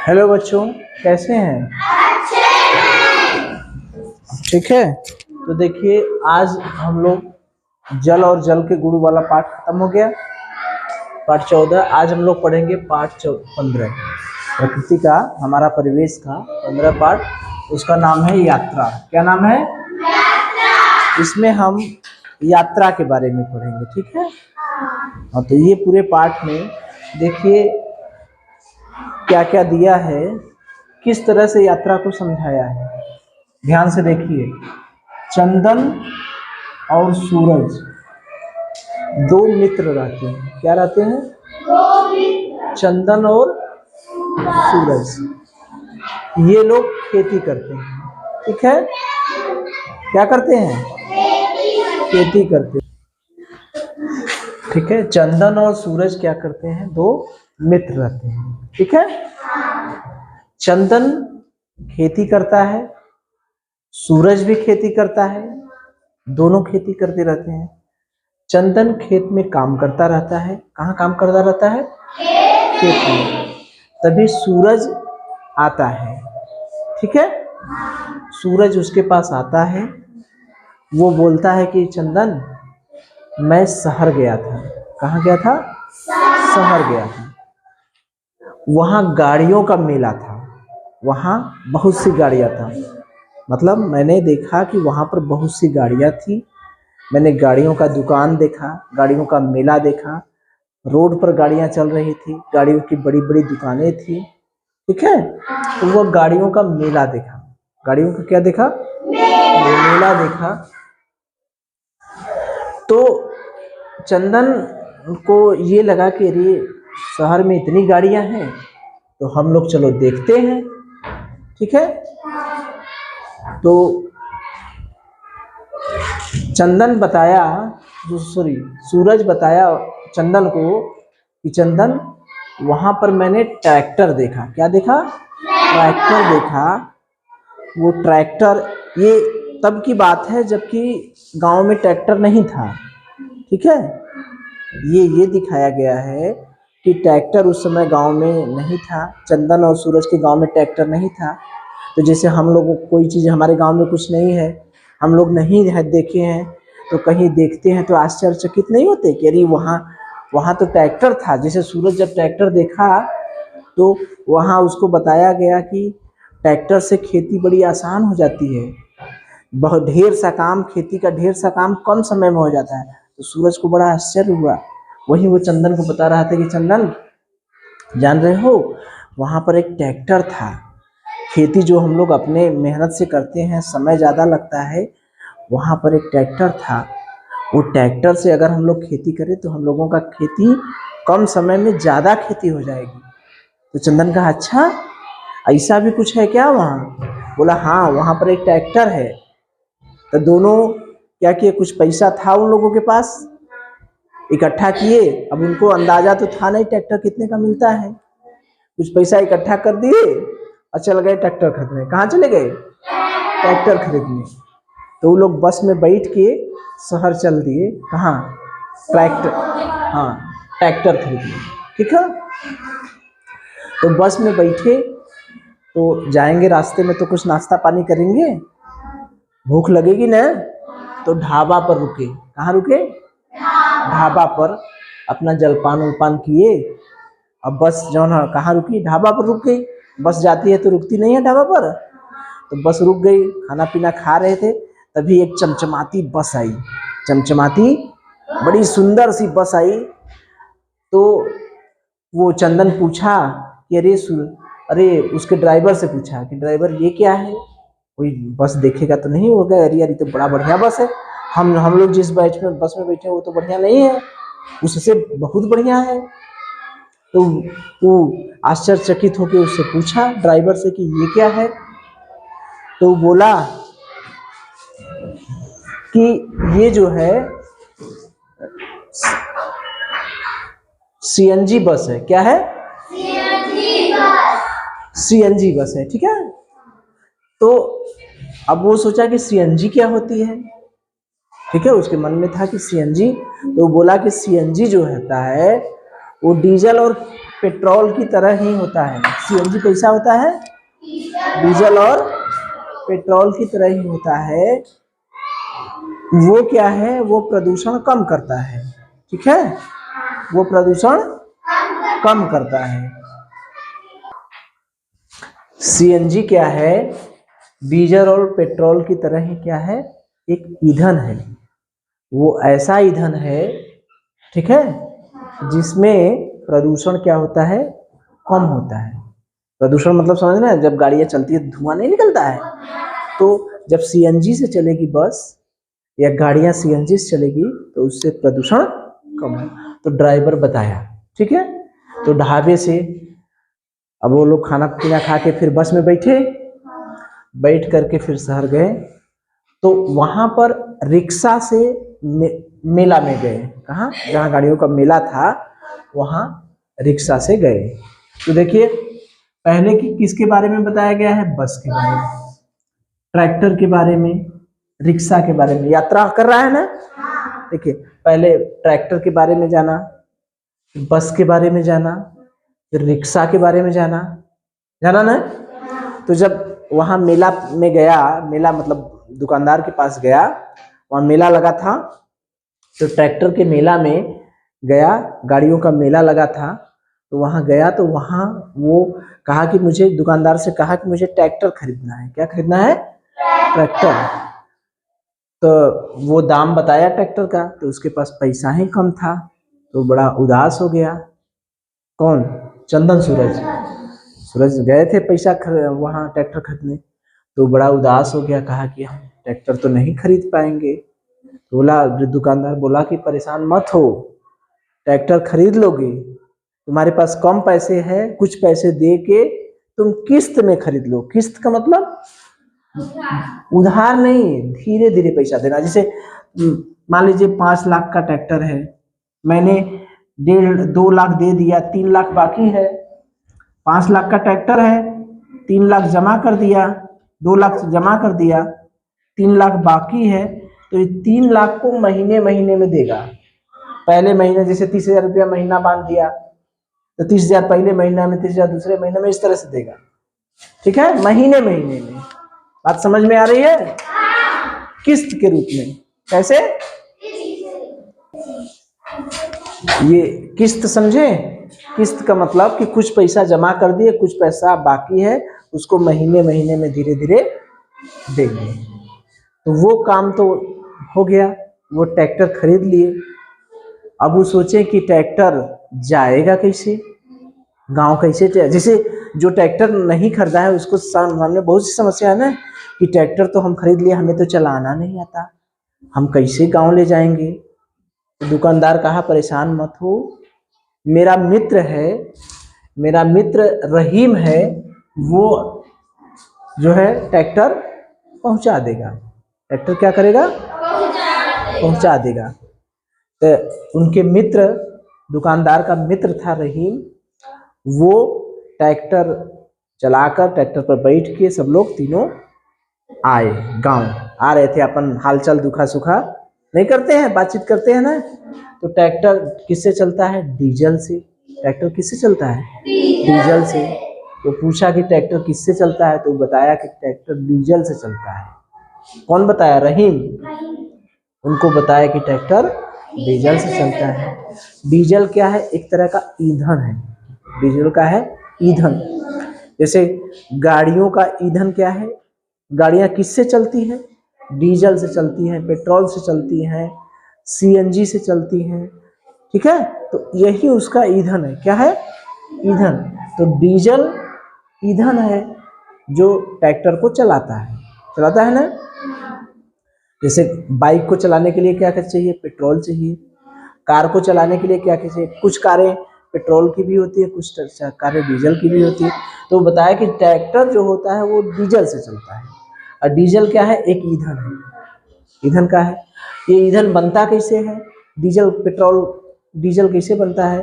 Hello बच्चों, कैसे हैं? ठीक है। तो देखिए, आज हम लोग जल और जल के गुण वाला पाठ खत्म हो गया। पाठ 14। आज हम लोग पढ़ेंगे पाठ 15, प्रकृति का, हमारा परिवेश का 15 पाठ। उसका नाम है यात्रा। क्या नाम है? यात्रा। इसमें हम यात्रा के बारे में पढ़ेंगे, ठीक है। हाँ, तो ये पूरे पाठ में देखिए क्या क्या दिया है, किस तरह से यात्रा को समझाया है। ध्यान से देखिए। चंदन और सूरज दो मित्र रहते हैं। क्या रहते हैं? दो मित्र। चंदन और सूरज, ये लोग खेती करते हैं, ठीक है। क्या करते हैं? खेती करते हैं, ठीक है। चंदन और सूरज क्या करते हैं? दो मित्र रहते हैं, ठीक है। चंदन खेती करता है, सूरज भी खेती करता है, दोनों खेती करते रहते हैं। चंदन खेत में काम करता रहता है। कहाँ काम करता रहता है? खेत में। तभी सूरज आता है, ठीक है। सूरज उसके पास आता है, वो बोलता है कि चंदन, मैं शहर गया था। कहाँ गया था? शहर गया था। वहाँ गाड़ियों का मेला था, वहाँ बहुत सी गाड़ियाँ था। मतलब मैंने देखा कि वहाँ पर बहुत सी गाड़ियाँ थी। मैंने गाड़ियों का दुकान देखा, गाड़ियों का मेला देखा, रोड पर गाड़ियाँ चल रही थी, गाड़ियों की बड़ी बड़ी दुकानें थी, ठीक है। तो वो गाड़ियों का मेला देखा। गाड़ियों का क्या देखा? मेला देखा। तो चंदन को ये लगा कि अरे शहर में इतनी गाड़ियाँ हैं, तो हम लोग चलो देखते हैं, ठीक है। तो चंदन बताया, सूरज बताया चंदन को कि चंदन, वहाँ पर मैंने ट्रैक्टर देखा। क्या देखा? ट्रैक्टर देखा। वो ट्रैक्टर, ये तब की बात है जबकि गांव में ट्रैक्टर नहीं था, ठीक है। ये दिखाया गया है कि ट्रैक्टर उस समय गांव में नहीं था। चंदन और सूरज के गांव में ट्रैक्टर नहीं था। तो जैसे हम लोगों को कोई चीज़, हमारे गांव में कुछ नहीं है, हम लोग नहीं है देखे हैं, तो कहीं देखते हैं तो आश्चर्यचकित नहीं होते कि अरे वहाँ तो ट्रैक्टर था। जैसे सूरज जब ट्रैक्टर देखा तो वहाँ उसको बताया गया कि ट्रैक्टर से खेती बड़ी आसान हो जाती है, बहुत ढेर सा काम, खेती का ढेर सा काम कम समय में हो जाता है। तो सूरज को बड़ा आश्चर्य हुआ। वही वो चंदन को बता रहा था कि चंदन, जान रहे हो, वहाँ पर एक ट्रैक्टर था। खेती जो हम लोग अपने मेहनत से करते हैं, समय ज़्यादा लगता है, वहाँ पर एक ट्रैक्टर था। वो ट्रैक्टर से अगर हम लोग खेती करें तो हम लोगों का खेती कम समय में ज़्यादा खेती हो जाएगी। तो चंदन कहा, अच्छा ऐसा भी कुछ है क्या वहाँ? बोला हाँ, वहाँ पर एक ट्रैक्टर है। तो दोनों क्या किए, कुछ पैसा था उन लोगों के पास, इकट्ठा किए। अब उनको अंदाजा तो था नहीं ट्रैक्टर कितने का मिलता है। कुछ पैसा इकट्ठा कर दिए और चल गए ट्रैक्टर खरीदने। कहाँ चले गए? ट्रैक्टर खरीदने। तो वो लोग बस में बैठ के शहर चल दिए। कहाँ? ट्रैक्टर, हाँ, ट्रैक्टर खरीदने, ठीक है। तो बस में बैठे तो जाएंगे, रास्ते में तो कुछ नाश्ता पानी करेंगे, भूख लगेगी ना, तो ढाबा पर रुके। कहाँ रुके? ढाबा पर अपना जलपान उलपान किए। अब बस जो है कहाँ रुकी? ढाबा पर रुक गई। बस जाती है तो रुकती नहीं है ढाबा पर, तो बस रुक गई। खाना पीना खा रहे थे, तभी एक चमचमाती बस आई। चमचमाती बड़ी सुंदर सी बस आई। तो वो चंदन पूछा कि अरे उसके ड्राइवर से पूछा कि ड्राइवर ये क्या है, कोई बस देखेगा तो नहीं होगा? अरे यार, ये तो बड़ा बढ़िया बस है, हम लोग जिस बस में बैठे वो तो बढ़िया नहीं है, उससे बहुत बढ़िया है। तो वो आश्चर्यचकित होकर उससे पूछा ड्राइवर से कि ये क्या है। तो वो बोला कि ये जो है सीएनजी बस है। क्या है? सीएनजी बस है, ठीक है। तो अब वो सोचा कि सीएनजी क्या होती है, ठीक है। उसके मन में था कि सीएनजी, तो बोला कि सीएनजी जो होता है वो डीजल और पेट्रोल की तरह ही होता है। सीएनजी कैसा होता है? डीजल और पेट्रोल की तरह ही होता है। वो क्या है? वो प्रदूषण कम करता है। ठीक है, वो प्रदूषण कम करता है। सीएनजी क्या है? डीजल और पेट्रोल की तरह ही क्या है? एक ईंधन है। वो ऐसा ईंधन है, ठीक है, जिसमें प्रदूषण क्या होता है? कम होता है। प्रदूषण मतलब समझ ना, जब गाड़ियां चलती है धुआं नहीं निकलता है, तो जब सीएनजी से चलेगी बस या गाड़ियां सीएनजी से चलेगी तो उससे प्रदूषण कम है। तो ड्राइवर बताया, ठीक है। तो ढाबे से अब वो लोग खाना पीना खा के फिर बस में बैठे, बैठ करके फिर शहर गए। तो वहां पर रिक्शा से मेला में गए। कहाँ? जहाँ गाड़ियों का मेला था वहां रिक्शा से गए। तो देखिए, पहले की किसके बारे में बताया गया है? बस के बारे में, ट्रैक्टर के बारे में, रिक्शा के बारे में। यात्रा कर रहा है ना। देखिए, पहले ट्रैक्टर के बारे में जाना, बस के बारे में जाना, फिर रिक्शा के बारे में जाना, जाना ना। तो जब वहां मेला में गया, मेला मतलब दुकानदार के पास गया, वहां मेला लगा था, तो ट्रैक्टर के मेला में गया, गाड़ियों का मेला लगा था। तो वहां गया तो वहां वो कहा कि मुझे, दुकानदार से कहा कि मुझे ट्रैक्टर खरीदना है। क्या खरीदना है? ट्रैक्टर। तो वो दाम बताया ट्रैक्टर का, तो उसके पास पैसा ही कम था, तो बड़ा उदास हो गया। कौन? चंदन, सूरज। सूरज गए थे पैसा वहाँ ट्रैक्टर खरीदने, तो बड़ा उदास हो गया। कहा कि हम ट्रैक्टर तो नहीं खरीद पाएंगे। तो बोला, दुकानदार बोला कि परेशान मत हो, ट्रैक्टर खरीद लोगे, तुम्हारे पास कम पैसे है, कुछ पैसे दे के तुम किस्त में खरीद लो। किस्त का मतलब उधार नहीं, धीरे धीरे पैसा देना। जैसे मान लीजिए 5 लाख का ट्रैक्टर है, मैंने 1.5-2 लाख दे दिया, 3 लाख बाकी है। 5 लाख का ट्रैक्टर है, 3 लाख जमा कर दिया, 2 लाख जमा कर दिया, 3 लाख बाकी है। तो ये 3 लाख को महीने महीने में देगा। पहले महीने जैसे 30,000 रुपया महीना बांध दिया, तो 30,000 पहले महीना में, 30,000 दूसरे महीने में, इस तरह से देगा। ठीक है, महीने महीने में। बात समझ में आ रही है? किस्त के रूप में। कैसे? ये किस्त समझे? किस्त का मतलब कि कुछ पैसा जमा कर दिए, कुछ पैसा बाकी है, उसको महीने महीने में धीरे धीरे देंगे। तो वो काम तो हो गया, वो ट्रैक्टर खरीद लिए। अब वो सोचे कि ट्रैक्टर जाएगा कैसे, गांव कैसे, जैसे जो ट्रैक्टर नहीं खरीदा है उसको सामने बहुत सी समस्या है ना, कि ट्रैक्टर तो हम खरीद लिए, हमें तो चलाना नहीं आता, हम कैसे गांव ले जाएंगे। तो दुकानदार कहा, परेशान मत हो, मेरा मित्र है, मेरा मित्र रहीम है, वो जो है ट्रैक्टर पहुंचा देगा। ट्रैक्टर क्या करेगा? पहुंचा देगा। तो उनके मित्र, दुकानदार का मित्र था रहीम, वो ट्रैक्टर चलाकर, ट्रैक्टर पर बैठ के सब लोग तीनों आए। गांव आ रहे थे, अपन हालचाल दुखा सुखा नहीं करते हैं, बातचीत करते हैं ना। तो ट्रैक्टर किससे चलता है? डीजल से। ट्रैक्टर किससे चलता है? डीजल से। तो पूछा कि ट्रैक्टर किससे चलता है, तो बताया कि ट्रैक्टर डीजल से चलता है। कौन बताया? रहीम। उनको बताया कि ट्रैक्टर डीजल से चलता है। डीजल क्या है? एक तरह का ईंधन है। डीजल का है ईंधन। जैसे गाड़ियों का ईंधन क्या है? गाड़ियां किससे चलती हैं? डीजल से चलती हैं, पेट्रोल से चलती हैं, सीएनजी से चलती हैं। ठीक है, तो यही उसका ईंधन है। क्या है? ईंधन। तो डीजल ईंधन है जो ट्रैक्टर को चलाता है ना। जैसे बाइक को चलाने के लिए क्या चाहिए? पेट्रोल चाहिए। कार को चलाने के लिए क्या चाहिए? कुछ कारें पेट्रोल की भी होती है, कुछ कारें डीजल की भी होती है। तो बताया कि ट्रैक्टर जो होता है वो डीजल से चलता है। और डीजल क्या है? एक ईंधन है। ईंधन का है। ये ईंधन बनता कैसे है? डीजल, पेट्रोल, डीजल कैसे बनता है?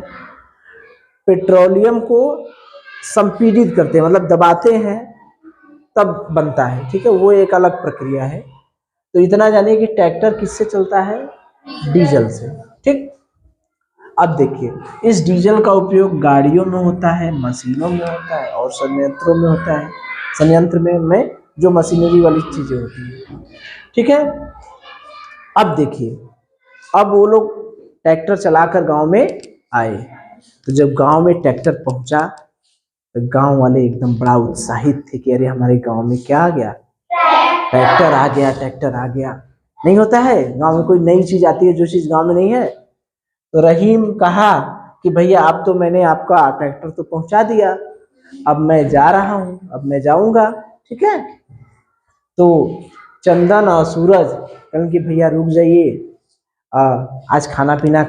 पेट्रोलियम को संपीड़ित करते हैं, मतलब दबाते हैं तब बनता है। ठीक है, वो एक अलग प्रक्रिया है। तो इतना जानिए कि ट्रैक्टर किससे चलता है? डीजल से। ठीक। अब देखिए इस डीजल का उपयोग गाड़ियों में होता है, मशीनों में होता है और संयंत्रों में होता है। संयंत्र में जो मशीनरी वाली चीजें होती है, ठीक है। अब देखिए, अब वो लोग ट्रैक्टर चलाकर गांव में आए। तो जब गांव में ट्रैक्टर पहुंचा तो गांव वाले एकदम बड़ा उत्साहित थे कि अरे हमारे गांव में क्या आ गया, ट्रैक्टर आ गया, ट्रैक्टर आ गया। नहीं होता है गांव में कोई नई चीज आती है जो चीज गांव में नहीं है। तो रहीम कहा कि भैया अब तो मैंने आपका ट्रैक्टर तो पहुंचा दिया, अब मैं जा रहा हूं, अब मैं जाऊंगा, ठीक है। तो चंदन और सूरज कहें कि भैया रुक जाइए, आज खाना पीना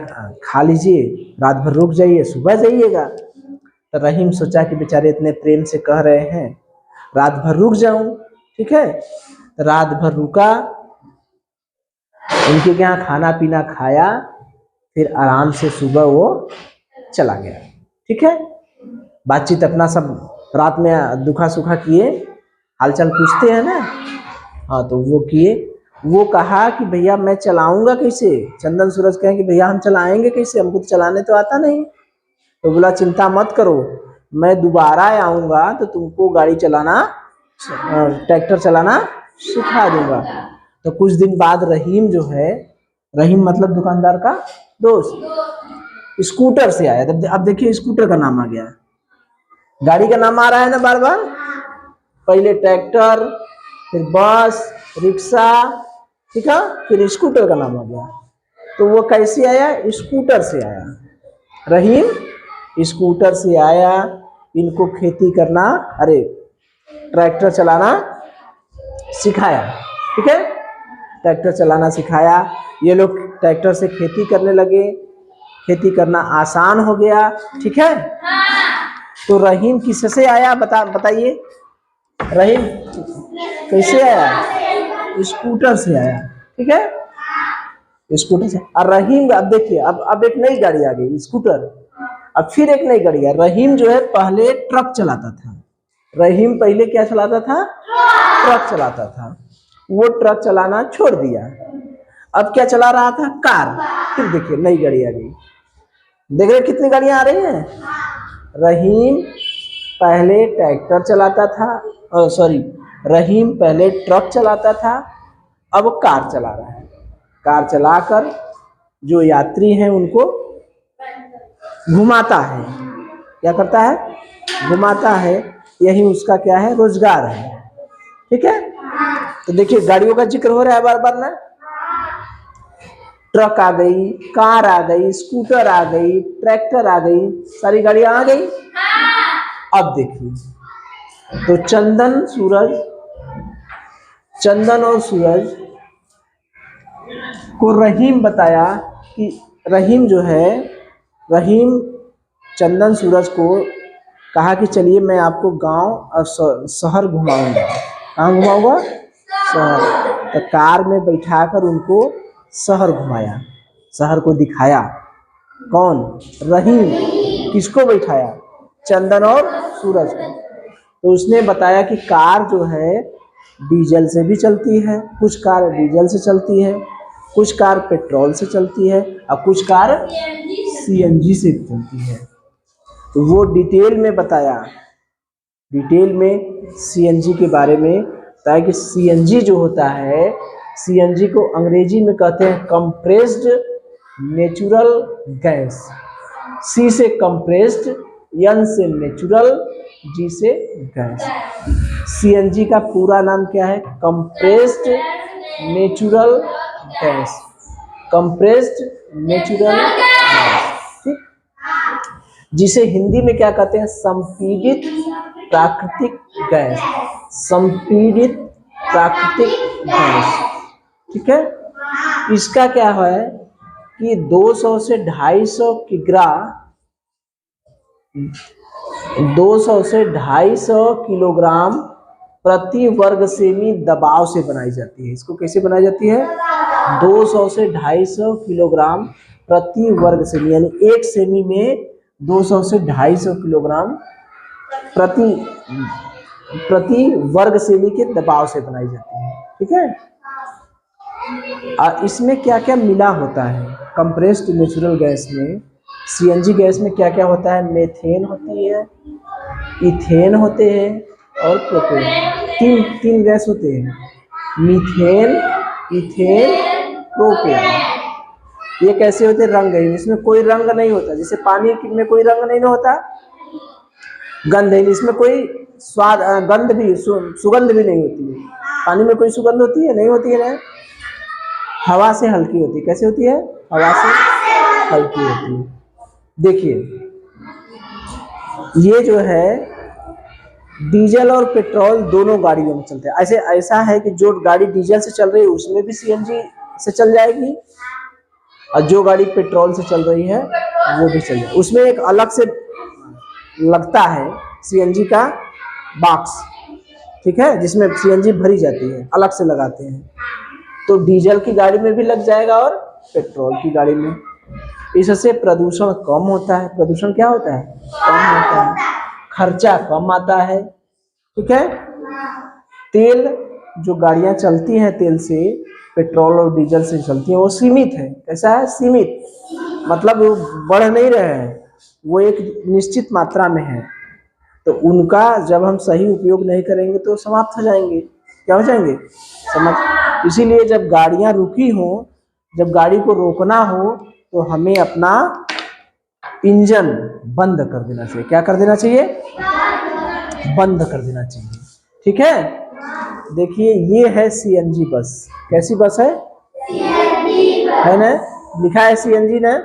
खा लीजिए, रात भर रुक जाइए, सुबह जाइएगा। तो रहीम सोचा कि बेचारे इतने प्रेम से कह रहे हैं, रात भर रुक जाऊं, ठीक है। तो रात भर रुका, उनके यहाँ खाना पीना खाया, फिर आराम से सुबह वो चला गया, ठीक है। बातचीत अपना सब रात में दुखा सुखा किए, हालचाल पूछते हैं ना, हाँ तो वो किए। वो कहा कि भैया मैं चलाऊंगा कैसे। चंदन सूरज कहें कि भैया हम चलाएंगे कैसे, हमको तो चलाने तो आता नहीं। तो बोला चिंता मत करो, मैं दोबारा आऊंगा तो तुमको गाड़ी चलाना, ट्रैक्टर चलाना सिखा दूंगा। तो कुछ दिन बाद रहीम जो है, रहीम मतलब दुकानदार का दोस्त, स्कूटर से आया। अब देखिए स्कूटर का नाम आ गया, गाड़ी का नाम आ रहा है ना बार बार। पहले ट्रैक्टर, फिर बस, रिक्शा, ठीक है, फिर स्कूटर का नाम आ गया। तो वो कैसे आया, स्कूटर से आया। रहीम स्कूटर से आया, इनको खेती करना, अरे ट्रैक्टर चलाना सिखाया, ठीक है। ट्रैक्टर चलाना सिखाया, ये लोग ट्रैक्टर से खेती करने लगे, खेती करना आसान हो गया, ठीक है। तो रहीम किससे आया बताइए, रहीम कैसे आया, स्कूटर से आया, ठीक है, स्कूटर से। और रहीम अब देखिए, अब एक नई गाड़ी आ गई, स्कूटर। अब फिर एक नई गाड़ी है। रहीम जो है पहले ट्रक चलाता था, रहीम पहले क्या चलाता था, ट्रक चलाता था। वो ट्रक चलाना छोड़ दिया, अब क्या चला रहा था, कार। फिर देखिए नई गाड़ी आ गई, देख रहे कितनी गाड़ियां आ रही हैं। रहीम पहले ट्रैक्टर चलाता था, सॉरी, रहीम पहले ट्रक चलाता था, अब कार चला रहा है। कार चलाकर जो यात्री हैं उनको घुमाता है, क्या करता है, घुमाता है। यही उसका क्या है, रोजगार है, ठीक है। तो देखिए गाड़ियों का जिक्र हो रहा है बार बार ना, ट्रक आ गई, कार आ गई, स्कूटर आ गई, ट्रैक्टर आ गई, सारी गाड़ियां आ गई। अब देखिए, तो चंदन और सूरज को रहीम बताया कि रहीम जो है, रहीम चंदन सूरज को कहा कि चलिए मैं आपको गांव और शहर घुमाऊंगा। कहाँ घुमाऊंगा, शहर। तो कार में बैठाकर उनको शहर घुमाया, शहर को दिखाया। कौन, रहीम। किसको बैठाया, चंदन और सूरज को। तो उसने बताया कि कार जो है डीजल से भी चलती है, कुछ कार डीजल से चलती है, कुछ कार पेट्रोल से चलती है, और कुछ कार सीएनजी से चलती है। तो वो डिटेल में बताया, डिटेल में सीएनजी के बारे में बताया कि सीएनजी जो होता है, सीएनजी को अंग्रेजी में कहते हैं कंप्रेस्ड नेचुरल गैस। सी से कंप्रेस्ड, एन से नेचुरल, जी से गैस। सीएनजी का पूरा नाम क्या है, compressed natural gas, compressed natural gas, ठीक। जिसे हिंदी में क्या कहते हैं, संपीड़ित प्राकृतिक गैस, संपीड़ित प्राकृतिक गैस, ठीक है। इसका क्या है कि 200 से 250 किग्रा, 200 से 250 किलोग्राम प्रति वर्ग सेमी दबाव से बनाई जाती है। इसको कैसे बनाई जाती है, 200 से 250 किलोग्राम प्रति वर्ग सेमी, यानी एक सेमी में 200 से 250 किलोग्राम प्रति वर्ग सेमी के दबाव से बनाई जाती है, ठीक है। और इसमें क्या क्या मिला होता है, कंप्रेस्ड नेचुरल गैस में सीएनजी गैस में क्या क्या होता है? मेथेन होती है, इथेन होते हैं और प्रोपेन। तीन गैस होते हैं, मीथेन, इथेन, प्रोपेन। ये कैसे होते हैं? रंगहीन, इसमें कोई रंग नहीं होता। जैसे पानी में कोई रंग नहीं होता, गंधहीन, इसमें कोई स्वाद गंध भी सुगंध भी नहीं होती है। पानी में कोई सुगंध होती है? नहीं होती है ना। हवा से हल्की होती है। कैसे होती है? हवा से हल्की होती है। देखिए ये जो है डीजल और पेट्रोल दोनों गाड़ियों में चलते हैं। ऐसा है कि जो गाड़ी डीजल से चल रही है उसमें भी सीएनजी से चल जाएगी, और जो गाड़ी पेट्रोल से चल रही है वो भी चल जाएगी। उसमें एक अलग से लगता है सीएनजी का बॉक्स, ठीक है, जिसमें सीएनजी भरी जाती है, अलग से लगाते हैं। तो डीजल की गाड़ी में भी लग जाएगा और पेट्रोल की गाड़ी में। इससे प्रदूषण कम होता है। प्रदूषण क्या होता है? कम होता है, खर्चा कम आता है, ठीक है। तेल, जो गाड़ियां चलती हैं तेल से, पेट्रोल और डीजल से चलती हैं, वो सीमित है। कैसा है? सीमित, मतलब वो बढ़ नहीं रहे हैं, वो एक निश्चित मात्रा में है। तो उनका जब हम सही उपयोग नहीं करेंगे तो समाप्त हो जाएंगे। क्या हो जाएंगे? समाप्त। इसीलिए जब गाड़ियां रुकी हो, जब गाड़ी को रोकना हो, तो हमें अपना इंजन बंद कर देना चाहिए। क्या कर देना चाहिए? बंद कर देना चाहिए, ठीक है। देखिए ये है सीएनजी बस। कैसी बस है? है ना, लिखा है सीएनजी ना,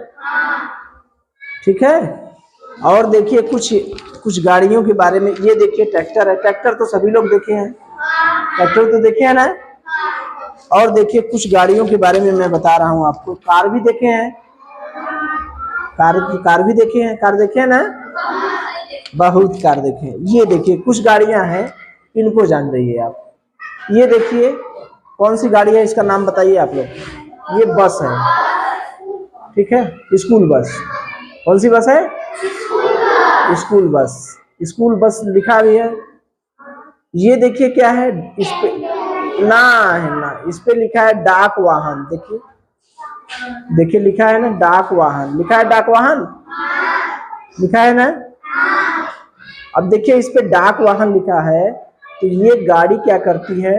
ठीक है। और देखिए कुछ गाड़ियों के बारे में। ये देखिए ट्रैक्टर है। ट्रैक्टर तो सभी लोग देखे हैं, ट्रैक्टर तो देखे हैं ना। और देखिए कुछ गाड़ियों के बारे में मैं बता रहा हूँ आपको। कार भी देखे हैं, कार भी देखे हैं, कार देखे हैं ना, बहुत कार देखे हैं। ये देखिए कुछ गाड़ियां हैं, इनको जान रही आप। ये देखिए कौन सी गाड़ी है, इसका नाम बताइए आप लोग। ये बस है, ठीक है, स्कूल बस। कौन सी बस है? School bus. स्कूल बस लिखा भी है। ये देखिए क्या है, इस पे ना है ना, इस पे लिखा है डाक वाहन। देखिए देखिए लिखा है ना डाक वाहन, लिखा है डाक वाहन, लिखा है ना। अब देखिए इस पे डाक वाहन लिखा है, तो ये गाड़ी क्या करती है?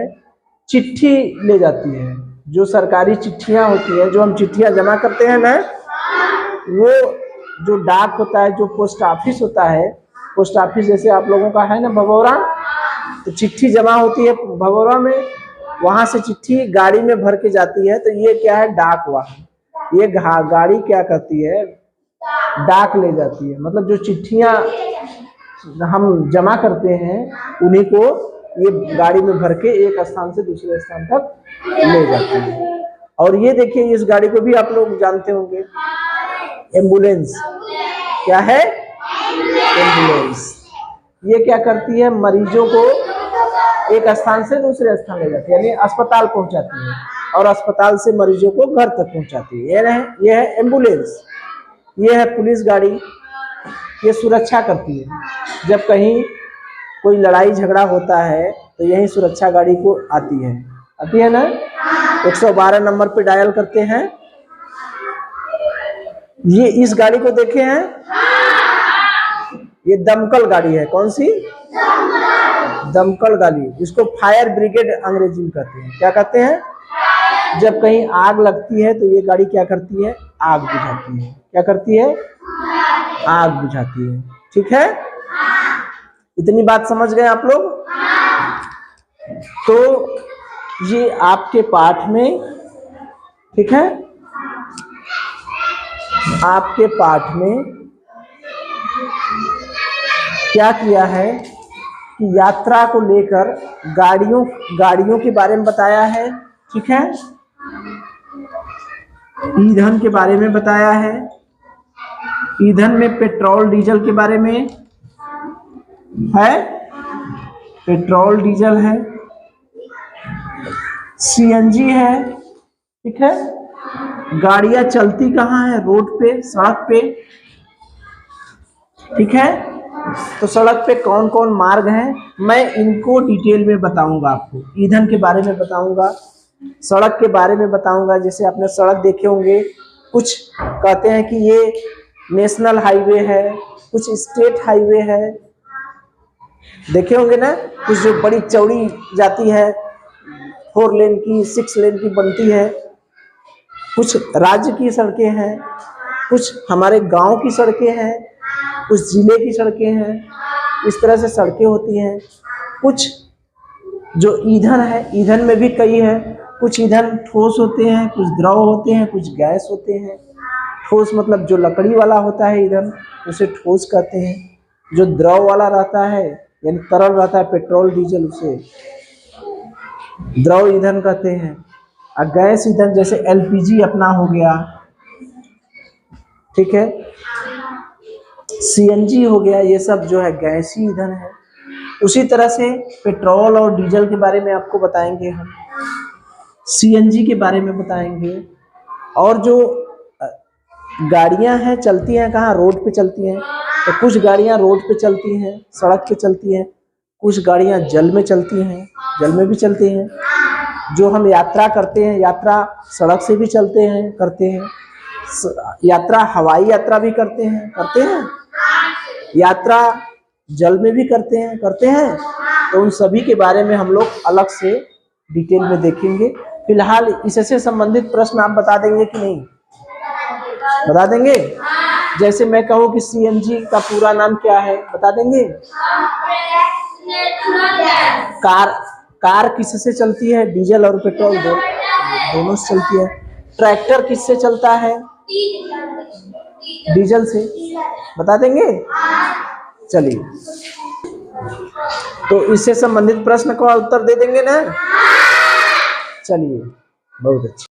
चिट्ठी ले जाती है। जो सरकारी चिट्ठियां होती है, जो हम चिट्ठियां जमा करते हैं ना, वो जो डाक होता है, जो पोस्ट ऑफिस होता है, पोस्ट ऑफिस जैसे आप लोगों का है ना भगोरा, तो चिट्ठी जमा होती है भगोरा में, वहां से चिट्ठी गाड़ी में भर के जाती है। तो ये क्या है? डाक वाहन। ये गाड़ी क्या करती है? डाक ले जाती है। मतलब जो चिट्ठियां हम जमा करते हैं उन्हीं को ये गाड़ी में भर के एक स्थान से दूसरे स्थान तक ले जाती है। और ये देखिए इस गाड़ी को भी आप लोग जानते होंगे, एम्बुलेंस। क्या है? एम्बुलेंस। ये क्या करती है? मरीजों को एक स्थान से दूसरे स्थान ले जाती है, यानी अस्पताल पहुंचाती है, और अस्पताल से मरीजों को घर तक पहुंचाती है। ये है एम्बुलेंस। ये है पुलिस गाड़ी, ये सुरक्षा करती है। जब कहीं कोई लड़ाई झगड़ा होता है तो यही सुरक्षा गाड़ी को आती है ना। 112 नंबर पे डायल करते हैं। ये इस गाड़ी को देखे हैं, ये दमकल गाड़ी है। कौन सी? दमकल गाड़ी। इसको फायर ब्रिगेड अंग्रेजी में कहते हैं। क्या कहते हैं? जब कहीं आग लगती है तो ये गाड़ी क्या करती है? आग बुझाती है। क्या करती है? आग बुझाती है, ठीक है। इतनी बात समझ गए आप लोग? तो ये आपके पाठ में, ठीक है, आपके पाठ में क्या किया है कि यात्रा को लेकर गाड़ियों के बारे में बताया है, ठीक है, ईंधन के बारे में बताया है। ईंधन में पेट्रोल डीजल के बारे में है, पेट्रोल डीजल है, सीएनजी है, ठीक है। गाड़ियां चलती कहाँ है? रोड पे, सड़क पे, ठीक है। तो सड़क पे कौन कौन मार्ग हैं, मैं इनको डिटेल में बताऊंगा आपको। ईंधन के बारे में बताऊंगा, सड़क के बारे में बताऊंगा। जैसे आपने सड़क देखे होंगे, कुछ कहते हैं कि ये नेशनल हाईवे है, कुछ स्टेट हाईवे है, देखे होंगे ना, कुछ जो बड़ी चौड़ी जाती है 4 लेन की 6 लेन की बनती है, कुछ राज्य की सड़कें हैं, कुछ हमारे गांव की सड़कें हैं, कुछ जिले की सड़कें हैं, इस तरह से सड़कें होती हैं। कुछ जो ईंधन है, ईंधन में भी कई है, कुछ ईंधन ठोस होते हैं, कुछ द्रव होते हैं, कुछ गैस होते हैं। ठोस मतलब जो लकड़ी वाला होता है ईंधन, उसे ठोस कहते हैं। जो द्रव वाला रहता है यानी तरल रहता है, पेट्रोल डीजल, उसे द्रव ईंधन कहते हैं। और गैस ईंधन जैसे एलपीजी अपना हो गया, ठीक है, सीएनजी हो गया, ये सब जो है गैसीय ईंधन है। उसी तरह से पेट्रोल और डीजल के बारे में आपको बताएंगे हम, सीएनजी के बारे में बताएंगे। और जो गाड़ियां हैं चलती हैं कहाँ, रोड पे चलती हैं, तो कुछ गाड़ियां रोड पे चलती हैं, सड़क पे चलती हैं, कुछ गाड़ियां जल में चलती हैं, जल में भी चलती हैं। जो हम यात्रा करते हैं, यात्रा सड़क से भी चलते हैं, करते हैं, यात्रा हवाई यात्रा भी करते हैं, यात्रा जल में भी करते हैं। तो उन सभी के बारे में हम लोग अलग से डिटेल में देखेंगे। फिलहाल इससे संबंधित प्रश्न आप बता देंगे कि नहीं, बता देंगे? जैसे मैं कहूँ कि सीएनजी का पूरा नाम क्या है, बता देंगे? कार किससे चलती है? डीजल और पेट्रोल दोनों से चलती है। ट्रैक्टर किससे चलता है? डीजल से, बता देंगे? चलिए, तो इससे संबंधित प्रश्न का उत्तर दे देंगे ना? चलिए, बहुत अच्छा।